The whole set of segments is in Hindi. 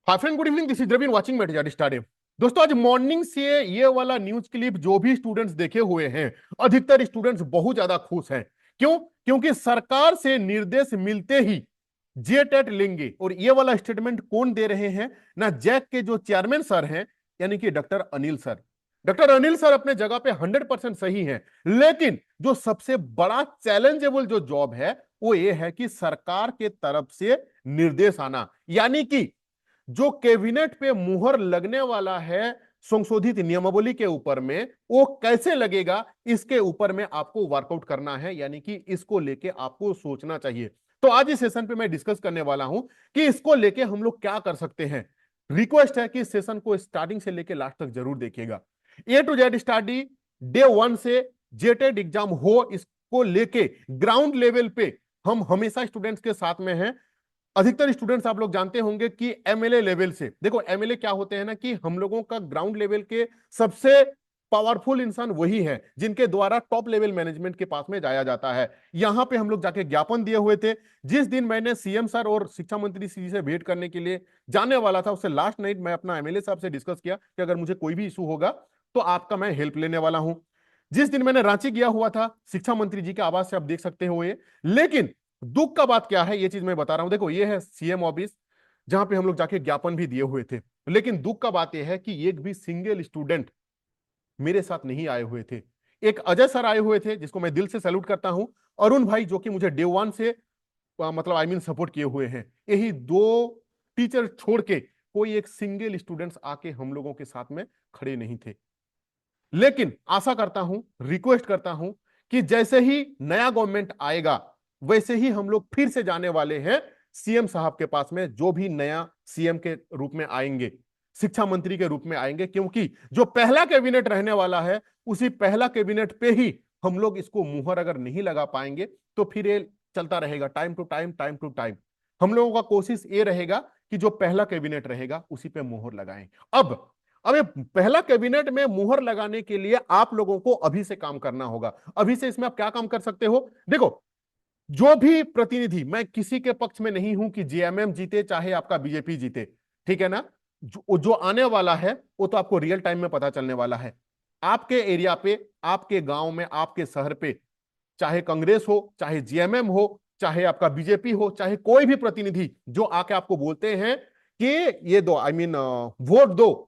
Hi friend, good evening. This is Raveen watching met stadium. दोस्तों, आज मॉर्निंग से ये वाला न्यूज क्लिप जो भी स्टूडेंट्स देखे हुए हैं, अधिकतर स्टूडेंट्स बहुत ज्यादा खुश हैं। क्यों? क्योंकि सरकार से निर्देश मिलते ही जे टेट लेंगे। और ये वाला स्टेटमेंट कौन दे रहे हैं ना? जैक के जो चेयरमैन सर हैं, यानी कि doctor Anil sir. Doctor Anil sir अपने जगह पे 100% सही हैं, लेकिन जो सबसे बड़ा चैलेंजेबल जो जॉब है वो ये है कि सरकार के तरफ से निर्देश आना, यानी कि जो कैबिनेट पे मुहर लगने वाला है संशोधित नियमावली के ऊपर में, वो कैसे लगेगा इसके ऊपर में आपको वर्कआउट करना है, यानी कि इसको लेके आपको सोचना चाहिए। तो आज इस सेशन पे मैं डिस्कस करने वाला हूं कि इसको लेके हम लोग क्या कर सकते हैं। रिक्वेस्ट है कि इस सेशन को स्टार्टिंग से लेके लास्ट तक जरूर देखिएगा। ए टू जेड स्टडी डे 1 से जेटेड एग्जाम हो, इसको लेके ग्राउंड लेवल पे हम हमेशा स्टूडेंट्स के साथ में हैं। अधिकतर स्टूडेंट्स आप लोग जानते होंगे कि एमएलए लेवल से, देखो एमएलए क्या होते हैं ना, कि हम लोगों का ग्राउंड लेवल के सबसे पावरफुल इंसान वही है जिनके द्वारा टॉप लेवल मैनेजमेंट के पास में जाया जाता है। यहां पे हम लोग जाके ज्ञापन दिए हुए थे। जिस दिन मैंने सीएम सर और शिक्षा मंत्री जी से भेंट करने के लिए जाने वाला था, उससे लास्ट नाइट मैं अपना एमएलए साहब से डिस्कस किया कि अगर मुझे कोई भी इशू होगा तो आपका मैं हेल्प लेने वाला हूं। जिस दिन मैंने रांची गया हुआ था, शिक्षा मंत्री जी के आवास से आप देख सकते हो ये। लेकिन दुख का बात क्या है, ये चीज मैं बता रहा हूं। देखो, ये है सीएम ऑफिस जहां पे हम लोग जाके ज्ञापन भी दिए हुए थे। लेकिन दुख का बात यह है कि एक भी सिंगल स्टूडेंट मेरे साथ नहीं आए हुए थे। एक अजय सर आए हुए थे, जिसको मैं दिल से सैल्यूट करता हूं। अरुण भाई, जो कि मुझे डे 1 से मतलब आई मीन सपोर्ट किए हुए हैं। यही दो टीचर छोड़ के कोई एक सिंगल स्टूडेंट्स आके हम लोगों के साथ में खड़े नहीं थे। लेकिन आशा करता हूं, रिक्वेस्ट करता हूं कि जैसे ही नया गवर्नमेंट आएगा वैसे ही हम लोग फिर से जाने वाले हैं सीएम साहब के पास में, जो भी नया सीएम के रूप में आएंगे, शिक्षा मंत्री के रूप में आएंगे। क्योंकि जो पहला कैबिनेट रहने वाला है, उसी पहला कैबिनेट पे ही हम लोग इसको मुहर अगर नहीं लगा पाएंगे तो फिर ये चलता रहेगा time to time, time to time. हम लोगों का कोशिश ये रहेगा कि जो पहला कैबिनेट रहेगा उसी पे मुहर लगाएं। अब ये पहला कैबिनेट में मुहर लगाने के लिए आप लोगों को अभी से काम करना होगा। अभी से इसमें आप क्या काम कर सकते हो? देखो, जो भी प्रतिनिधि, मैं किसी के पक्ष में नहीं हूं कि जेएमएम जीते चाहे आपका बीजेपी जीते, ठीक है ना। जो आने वाला है वो तो आपको रियल टाइम में पता चलने वाला है। आपके एरिया पे, आपके गांव में, आपके शहर पे, चाहे कांग्रेस हो, चाहे जेएमएम हो, चाहे आपका बीजेपी हो, चाहे कोई भी प्रतिनिधि जो आके आपको बोलते हैं कि ये दो, आई मीन वोट दो,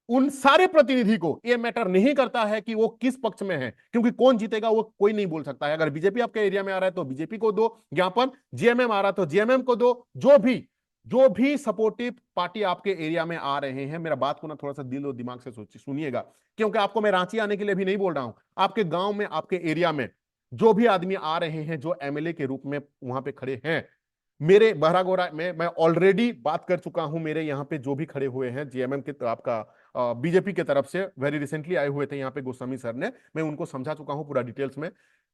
उन सारे प्रतिनिधि को यह मैटर नहीं करता है कि वो किस पक्ष में है, क्योंकि कौन जीतेगा वो कोई नहीं बोल सकता है। अगर बीजेपी आपके एरिया में आ रहा है तो बीजेपी को दो ज्ञापन, जेएमएम आ रहा है तो जेएमएम को दो। जो भी सपोर्टिव पार्टी आपके एरिया में आ रहे हैं, मेरा बात को ना थोड़ा सा दिल और दिमाग से सोचिए, सुनिएगा। क्योंकि आपको मैं रांची आने के लिए भी नहीं बोल रहा हूं। आपके गांव में, आपके एरिया में जो भी आदमी आ रहे हैं, जो एमएलए के रूप में वहां पे खड़े हैं, मेरे बहरागोरा में मैं ऑलरेडी बात कर चुका हूं। मेरे यहाँ पे जो भी खड़े हुए हैं जेएमएम के, आपका बीजेपी के तरफ से वेरी रिसेंटली आए हुए थे यहाँ पे गोस्वामी सर ने, मैं उनको समझा चुका हूं पूरा डिटेल्स में।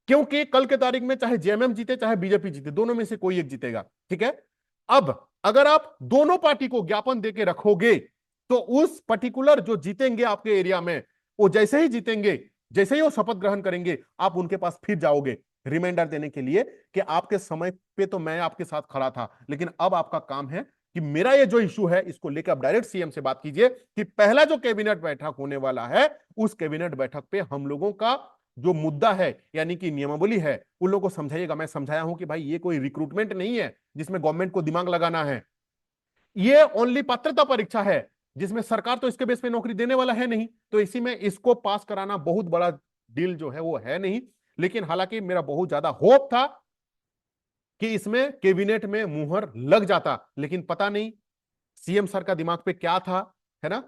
क्योंकि कल के तारीख में चाहे जेएमएम जीते चाहे बीजेपी जीते, दोनों में से कोई एक जीतेगा, ठीक है। अब अगर आप दोनों पार्टी को ज्ञापन देके रखोगे तो उस पर्टिकुलर जो जीतेंगे आपके एरिया में, वो जैसे ही जीतेंगे, जैसे ही वो शपथ ग्रहण करेंगे, आप उनके पास फिर जाओगे रिमाइंडर देने के लिए कि आपके समय पे तो मैं आपके साथ खड़ा था, लेकिन अब आपका काम है कि मेरा ये जो इशू है इसको लेकर आप डायरेक्ट सीएम से बात कीजिए कि पहला जो कैबिनेट बैठक होने वाला है, उस कैबिनेट बैठक पे हम लोगों का जो मुद्दा है, यानी कि नियमावली है, उन लोगों को समझाइएगा। मैं समझाया हूं कि भाई ये कोई रिक्रूटमेंट नहीं है जिसमें गवर्नमेंट को दिमाग लगाना है। ये ओनली पात्रता परीक्षा है जिसमें सरकार तो इसके बेस पे नौकरी देने वाला है नहीं। तो इसी में इसको पास कराना बहुत बड़ा डील जो है वो है नहीं। लेकिन हालांकि मेरा बहुत ज्यादा होप था कि इसमें कैबिनेट में मुहर लग जाता, लेकिन पता नहीं सीएम सर का दिमाग पे क्या था, है ना।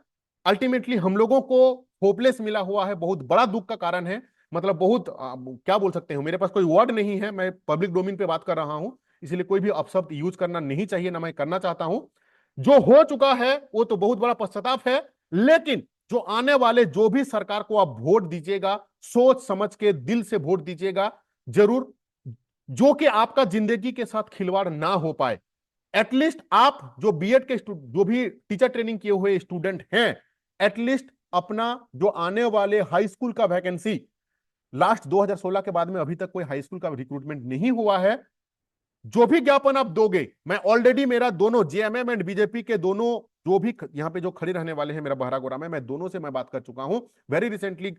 अल्टीमेटली हम लोगों को होपलेस मिला हुआ है, बहुत बड़ा दुख का कारण है। मतलब बहुत क्या बोल सकते हो, मेरे पास कोई वर्ड नहीं है। मैं पब्लिक डोमेन पे बात कर रहा हूं, इसलिए कोई भी अपशब्द यूज करना नहीं चाहिए, ना मैं करना चाहता हूं। जो हो चुका है वो तो बहुत बड़ा पश्चाताप है। लेकिन जो आने वाले, जो भी सरकार को आप वोट दीजिएगा, सोच समझ के दिल से वोट दीजिएगा जरूर, जो कि आपका जिंदगी के साथ खिलवाड़ ना हो पाए। एटलीस्ट आप जो बीएड के जो भी टीचर ट्रेनिंग किए हुए स्टूडेंट हैं, एटलीस्ट अपना जो आने वाले हाई स्कूल का वैकेंसी, लास्ट 2016 के बाद में अभी तक कोई हाई स्कूल का रिक्रूटमेंट नहीं हुआ है। जो भी ज्ञापन आप दोगे, मैं ऑलरेडी, मेरा दोनों जेएमएम एंड बीजेपी के दोनों जो भी यहाँ पे जो खड़े रहने वाले हैं मेरा बहरा गोरा में, मैं दोनों से मैं बात कर चुका हूं वेरी रिसेंटली।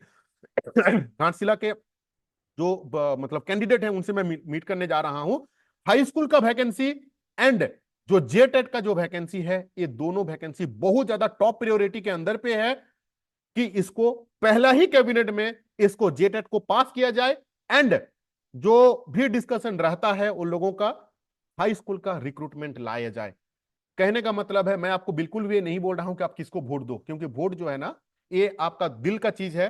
घाटशिला के जो मतलब कैंडिडेट हैं उनसे मैं मीट करने जा रहा हूं। हाई स्कूल का वैकेंसी एंड जो जेटेट का जो वैकेंसी है, ये दोनों वैकेंसी बहुत ज्यादा टॉप प्रायोरिटी के अंदर पे है कि इसको पहला ही कैबिनेट में इसको जेटेट को पास किया जाए एंड जो भी डिस्कशन रहता है उन लोगों का हाई स्कूल का रिक्रूटमेंट लाया जाए। कहने का मतलब है, मैं आपको बिल्कुल भी नहीं बोल रहा हूं कि आप किसको वोट दो, क्योंकि वोट जो है ना, ये आपका दिल का चीज है।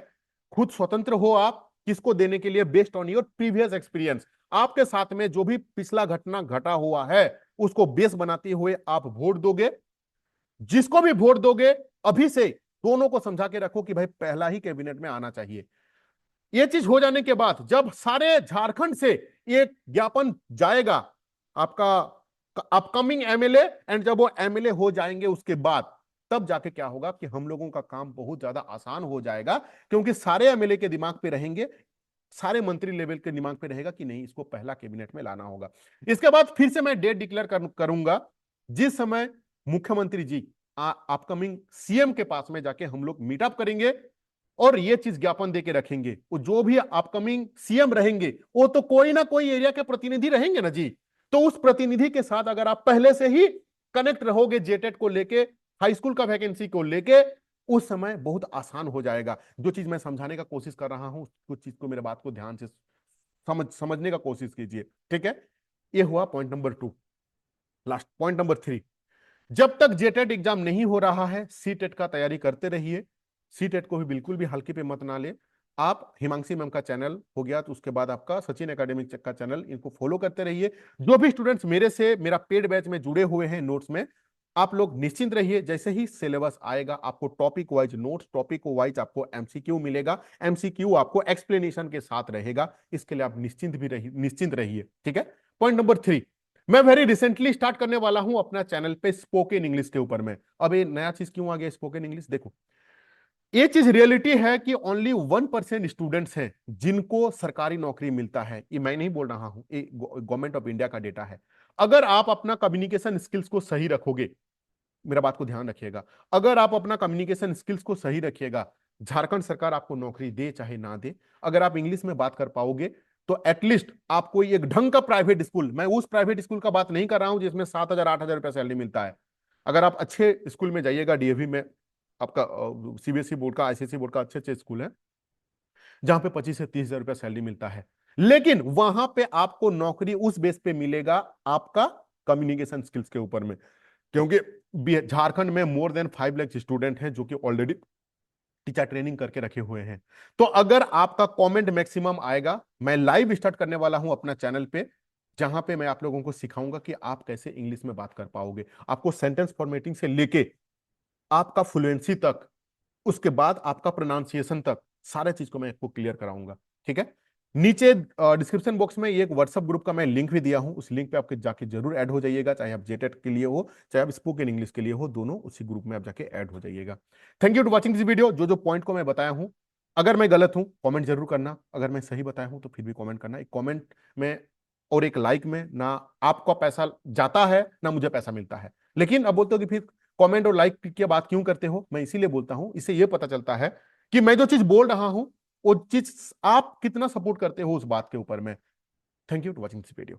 खुद स्वतंत्र हो आप किसको देने के लिए, based on your previous experience. आपके साथ में जो भी पिछला घटना घटा हुआ है उसको बेस बनाते हुए आप वोट दोगे। जिसको भी वोट दोगे अभी से दोनों को समझा के रखो कि भाई पहला ही कैबिनेट में आना चाहिए। यह चीज हो जाने के बाद जब सारे झारखंड से ये ज्ञापन जाएगा आपका अपकमिंग एमएलए, एंड जब वो एमएलए हो जाएंगे उसके बाद तब जाके क्या होगा कि हम लोगों का काम बहुत ज्यादा आसान हो जाएगा, क्योंकि सारे एमएलए के दिमाग पे रहेंगे, सारे मंत्री लेवल के दिमाग पे रहेगा कि नहीं इसको पहला कैबिनेट में लाना होगा। इसके बाद फिर से मैं डेट डिक्लेयर करूंगा जिस समय मुख्यमंत्री जी अपकमिंग सीएम के पास में जाके हम लोग मीटअप करेंगे और ये चीज ज्ञापन देके रखेंगे। वो जो भी अपकमिंग सीएम रहेंगे वो तो कोई ना कोई एरिया के प्रतिनिधि रहेंगे ना जी। तो उस प्रतिनिधि के साथ अगर आप पहले से ही कनेक्ट रहोगे जेटेट को लेके, हाई स्कूल का वैकेंसी को लेके, उस समय बहुत आसान हो जाएगा। जो चीज मैं समझाने का कोशिश कर रहा हूं कुछ चीज को, मेरे बात को ध्यान से समझने का कोशिश कीजिए, ठीक है। ये हुआ point number 2। Last point number 3, जब तक जेटेट एग्जाम नहीं हो रहा है सीटेट का तैयारी करते रहिए। सीटेट को भी बिल्कुल भी हल्के पे मत ना ले। आप हिमांशी मैम का चैनल हो गया, तो उसके बाद आपका सचिन एकेडमिक का चैनल, इनको फॉलो करते रहिए। जो भी स्टूडेंट्स मेरे से मेरा पेड बैच में जुड़े हुए हैं नोट्स में, आप लोग निश्चिंत रहिए। जैसे ही सिलेबस आएगा आपको topic wise notes, topic wise आपको एमसीक्यू मिलेगा। एमसीक्यू आपको एक्सप्लेनेशन के साथ रहेगा, इसके लिए आप निश्चिंत रहिए, ठीक है। पॉइंट नंबर 3, मैं वेरी रिसेंटली स्टार्ट करने वाला हूं अपना चैनल पे स्पोकन इंग्लिश के ऊपर में। अब ये नया चीज क्यों आ गया स्पोकन इंग्लिश, देखो ये चीज रियलिटी है कि ओनली 1% स्टूडेंट्स हैं जिनको सरकारी नौकरी मिलता है। ये मैं नहीं बोल रहा हूं, ये गवर्नमेंट ऑफ इंडिया का डेटा है। अगर आप अपना कम्युनिकेशन स्किल्स को सही रखोगे, मेरा बात को ध्यान रखिएगा, अगर आप अपना कम्युनिकेशन स्किल्स को सही रखिएगा, झारखंड सरकार आपको नौकरी दे चाहे ना दे, अगर आप इंग्लिश में बात कर पाओगे तो एटलीस्ट आपको एक ढंग का प्राइवेट स्कूल, मैं उस प्राइवेट स्कूल का बात नहीं कर रहा हूं जिसमें 7,000 8,000 रुपया सैलरी मिलता है। अगर आप अच्छे स्कूल में जाइएगा, डीएवी में, आपका सीबीएसई बोर्ड का, आईसीएसई बोर्ड का अच्छे अच्छे स्कूल है जहां पे 25 से 30,000 रुपया सैलरी मिलता है, लेकिन वहां पे आपको नौकरी उस बेस पे मिलेगा आपका कम्युनिकेशन स्किल्स के ऊपर में। क्योंकि झारखंड में मोर देन 5 लाख स्टूडेंट हैं जो कि ऑलरेडी टीचर ट्रेनिंग करके रखे हुए हैं। तो अगर आपका कमेंट मैक्सिमम आएगा, मैं लाइव स्टार्ट करने वाला हूं अपना चैनल पे, जहां पे मैं आप लोगों को सिखाऊंगा कि आप कैसे इंग्लिश में बात कर पाओगे। आपको सेंटेंस फॉर्मेटिंग से लेके आपका फ्लुएंसी तक, उसके बाद आपका प्रोनाउंसिएशन तक, सारे चीज को मैं आपको क्लियर कराऊंगा, ठीक है। नीचे डिस्क्रिप्शन बॉक्स में एक व्हाट्सएप ग्रुप का मैं लिंक भी दिया हूं, उस लिंक पे आपके जाके जरूर ऐड हो जाइएगा, चाहे आप जेटेट के लिए हो चाहे आप स्पोकन इंग्लिश के लिए हो, दोनों उसी ग्रुप में आप जाके ऐड हो जाइएगा। Thank you to watching this video. जो जो पॉइंट को मैं बताया हूं, अगर मैं गलत हूं कमेंट जरूर करना, अगर मैं सही बताया हूं तो फिर भी कमेंट करना। एक कमेंट में और एक लाइक में ना आपका पैसा जाता है ना मुझे पैसा मिलता है, लेकिन अब बोलते हो कि फिर कमेंट और लाइक की बात क्यों करते हो, मैं इसीलिए बोलता हूं, इससे यह पता चलता है कि मैं जो चीज बोल रहा हूं वो चीज आप कितना सपोर्ट करते हो उस बात के ऊपर में। Thank you to watching this video.